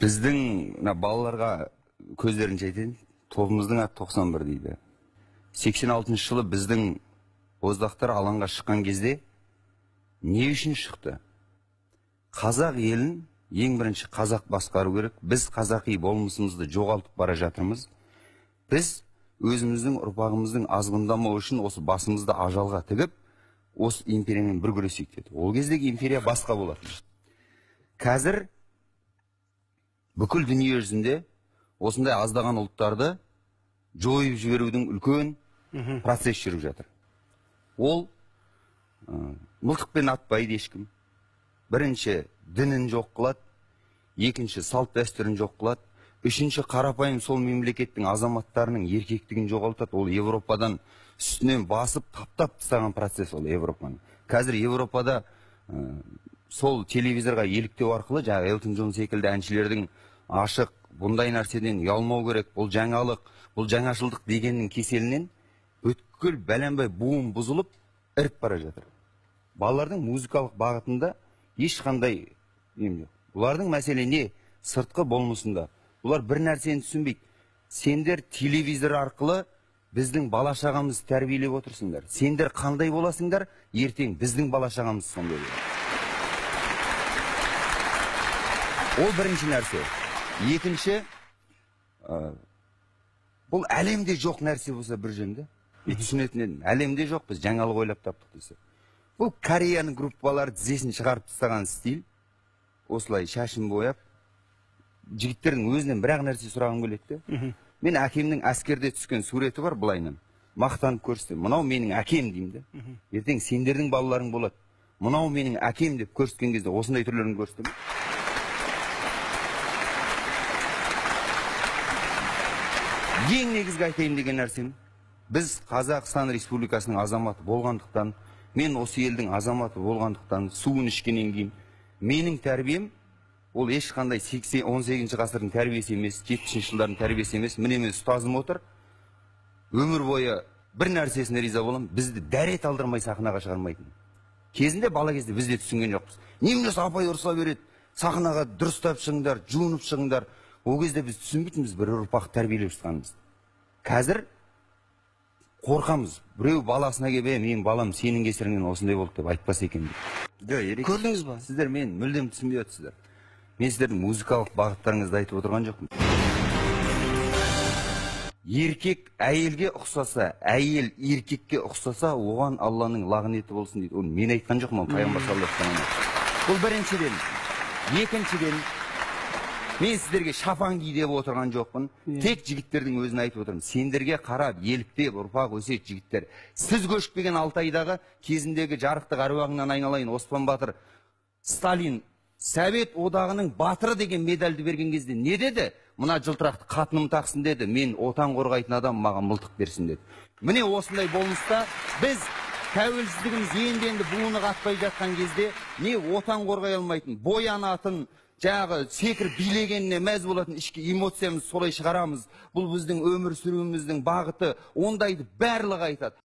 Біздің балаларға көздерінше айтайын, тобымыздың аты 91 дейді. 86 жылы біздің боздақтар алаңға шыққан кезде не үшін шықты? Қазақ елін ең бірінші қазақ басқару керек. Біз қазақи болмысымызды жоғалтып бара жатырмыз. Біз өзіміздің ұрпағымыздың азғындамауы үшін осы басымызды ажалға тігіп, осы империямен бір күресейік деді. Ол кездегі империя басқа болатын. Қазір бүкіл дүние жүзінде осындай аздаған ұлттарды жойып жіберудің үлкен процесс жүріп жатыр. Ол мылтықпен атпайды ешкім. Бірінші дінін жоқ қылады, екінші салт дәстүрін жоқ қылады, үшінші қарапайым сол мемлекеттің азаматтарының еркектігін жоғалтады. Ол Европадан үстінен басып таптап тастаған процесс ол Европаның. Қазір Европада сол телевизорға еліктеу арқылы жаңағы Элтон Джон секілді әншілердің ашық, бұндай нәрседен ұялмау керек, бұл жаңалық, бұл жаңашылдық дегеннің кеселінен бүткіл бәленбай буын бұзылып іріп бара жатыр. Балалардың музыкалық бағытында ешқандай ем жоқ. Бұлардың мәселе не? Сыртқы болмысында. Бұлар бір нәрсені түсінбейді. Сендер телевизор арқылы біздің бала-шағамызды тәрбиелеп отырсыңдар. Сендер қандай боласыңдар, ертең біздің бала-шағамыз сондай болады. Ол бірінші нәрсе. Екінші, бұл әлемде жоқ нәрсе болса бір жөнді. Түсінетін едім. Әлемде жоқ, біз жаңалық ойлап таптық десе. Бұл Кореяның группалары тізесін шығарып тастаған стиль. Осылай шашын бояп, жігіттердің өзінен бір-ақ нәрсе сұрағым келеді. Мен әкемнің әскерде түскен суреті бар былайынан. Мақтанып көрсетем. Мынау менің әкем деймін. Ертең сендердің балаларың болады. Мынау менің әкем деп көрсеткен кезде осындай түрлерін көрсетем. Ең негізгі айтайын деген нәрсем, біз Қазақстан Республикасының азаматы болғандықтан, мен осы елдің азаматы болғандықтан, суын ішкеннен кейін, менің тәрбием, ол ешқандай 18 ғасырдың тәрбиесі емес, 70 жылдардың тәрбиесі емес, міне мен ұстазым отыр, өмір бойы бір нәрсесіне риза болам, бізді дәрет алдырмай сахнаға шығармайтын. Кезінде бала кезде біз де түсінген жоқпыз. Немнес апай ұрса береді, сахнаға дұрыстап шығыңдар, жуынып шығыңдар. Ол кезде біз түсінбейтінбіз бір ұрпақ тәрбиелеп жатқанымыз. Қазір қорқамыз. Біреу баласына келіп, мен балам сенің кесіріңнен осындай болды деп айтпас екен. Көрдіңіз ба? Сіздер мен мүлдем түсінбей отырсыздар. Мен сіздердің музыкалық бағыттарыңызды айтып отырған жоқпын. Еркек әйелге ұқсаса, әйел еркекке ұқсаса, оған Алланың лағынеті болсын дейді. Ол мен айтқан жоқпын, пайғамбар саллаллаху алейхи ва саллям. Бұл біріншіден. Екіншіден, мен сіздерге шапан ки деп отырған жоқпын. Тек жігіттердің өзін айтып отырмын. Сендерге қарап, еліктеп, ұрпақ өсек жігіттер. Сіз көшпеген Алтайдағы кезіндегі жарықтық әруағыңнан айналайын, Оспан Батыр, Сталин, Совет одағының батыры деген медальді берген кезде не деді? Мына жылтырақты қатыным тақсын деді. Мен отан қорғайтын адам, маған мылтық берсін деді. Міне осындай болмыста біз тәуелсіздігіміз енді буыны қатпай жатқан кезде не отан қорғай алмайтын, боянатын, жаңағы секір билегеніне мәз болатын ішкі эмоциямыз солай шығарамыз. Бұл біздің өмір сүруіміздің бағыты, ондайды барлығы айтады.